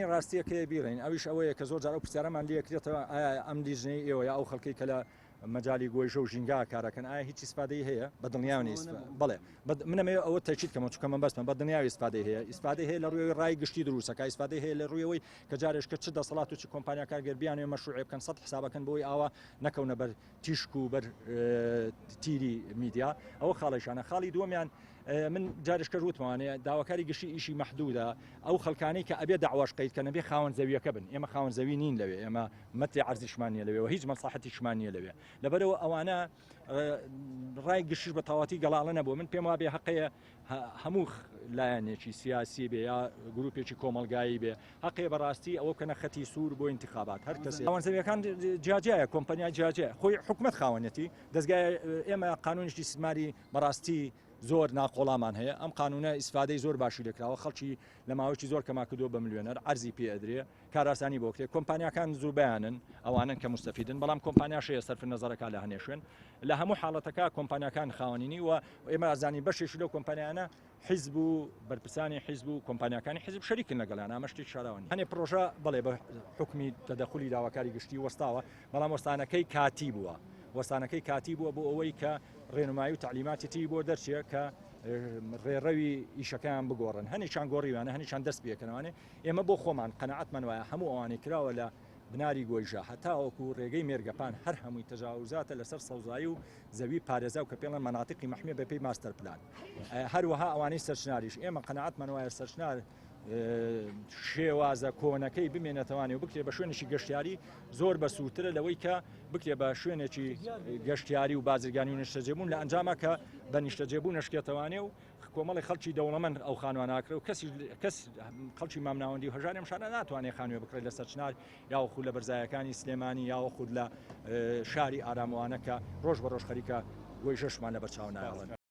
ڕاستیەکە بیڕین ئەویش ئەوەیە کە زۆر جار ئەو پرسیارەمان لێکرێتەوە ئایا ئەم لیژنەی ئێوە یا ئەو خەڵکی کە لە مەجای گۆیژە و ژینگا کارەکەن ئایا هیچ ئیسپادەی هەیە بە دڵنیاوی نیست بڵێ منەمێ ئەوە تەکید کەمە چونکە من بەسمە بە دڵنیاوی ئیسپادەی هەیە ئیسپادەی هەیە لە ڕووی ڕای گشتی دروستەکە ئیسپادەی هەیە لە ڕوویەوەی کە جارێشکە چ دەسەڵات و چ کۆمپانیا کارگەربیانێ مەشروع بکەن سەد حسابەکەن بۆی ئاوا نەکەونە بەر تیشک و بەر تیری میدیا ئەوە خاڵیشانە خاڵی دووەمیان من جارشکە ڕوتمانەیە داواکاری گشتی ئیشی مەحدودە ئەو خەڵکانەی کە ئەبێ داواش قەیدکە نەبێ خاوەن زەویەکە بن ئێمە خاوەن زەوی نین لەوێ ئێمە مەتی عەرزیشمانیە لەوێ و هیچ مەسلحەتیشمانیە لەوێ لەبەرەوە ئەوانە ڕای گشتیش بە تەواتی گەڵاڵە نەبوو من پێم وابێ حەقەیە هەموو لایەنێکی سیاسی بێ یا گروپێکی کۆمەلگایی بێ حەقێ بەڕاستی ئەوە کەنە خەتی سوور بۆ انتخابات هەر کەسێ خاوەن زەویەکان جیاجایە کۆمپانیا جیاجێ خۆی حکومەت خاوەنەتی دەستگای ئێمە قانونیشتی سماری بەڕاستی زۆر ناقۆڵامان هەیە ئەم قانونە ئیسفادەی زۆر باشی لێکراوە خەڵکی لە ماوەیەکی زۆر کەما کردووە بە ملیۆنەر عەرزی پێ ئەدرێ کاراسانی بۆ کرێ کۆمپانیاکان زوو بەیانن ئەوانن کە مستەفیدن بەڵام کۆمپانیاشەیە سەرف نەزەرەکە لە هەنێ شوێن لە هەموو حاڵەتەکە کۆمپانیاکان خاوەنینی و ئێمە ئازانی بەشێکی لەو کۆمپانیانە حیزب و بەرپرسانی حیزب و کۆمپانیاکانی حیزب شەریکن لەگەڵیان ئەمە شتی شاراوە هەنێ پرۆژە بەڵێ بە حکمی تەدەخولی داواکاری گشتی وەستاوە بەڵام وەستانەکەی کاتی بووە وەستانەکەی کاتی بووە بۆ ئەوەی کە ڕێنمایی و تعلیماتیی بۆ دەرچێت کە ڕێڕەوی ئیشەکەیان بگۆڕن هەنیشان گۆڕیوانە هەنیشان دەست پێکەنەوانێ ئێمە بۆ خۆمان قەنەعەتمان وایە هەموو ئەوانەی کراوە لە بناری گۆیژە هەتاوەکو ڕێگەی مێرگەپان هەر هەمووی تەجاوزاتە لەسەر سەوزایی و زەوی پارێزا و کە پێڵەن مەناتیقی مەحمێ بەپێی ماستەر پلان هەروەها ئەوانەی سەرچناریش ئێمە قەنەعەتمان وایە سەرچنار شێوازە کۆنەکەی بمێنێتەوانێ و بکرێ بە شوێنێکی گەشتیاری زۆر بە سووترە لەوەی کە بکرێ بە شوێنێکی گەشتیاری و بازرگانی و نیشتەجێبوون لە ئەنجامە کە بە نیشتەجێبوو نشکێتەوانێ و کۆمەڵی خەڵکی دەوڵەمەند ئەو خانواناکرێ و کەس خەڵکی مامناوەندی و هەژاری ئەمشانە ناتوانێت خانوێ بکرێت لە سەرچنار یاوەخو لە بەرزایەکانی سلێمانی یاوەخود لە شاری ئاراموانە کە ڕۆژ بە ڕۆژ خەریکە گۆیژەشمان لە بەرچاو نایڵن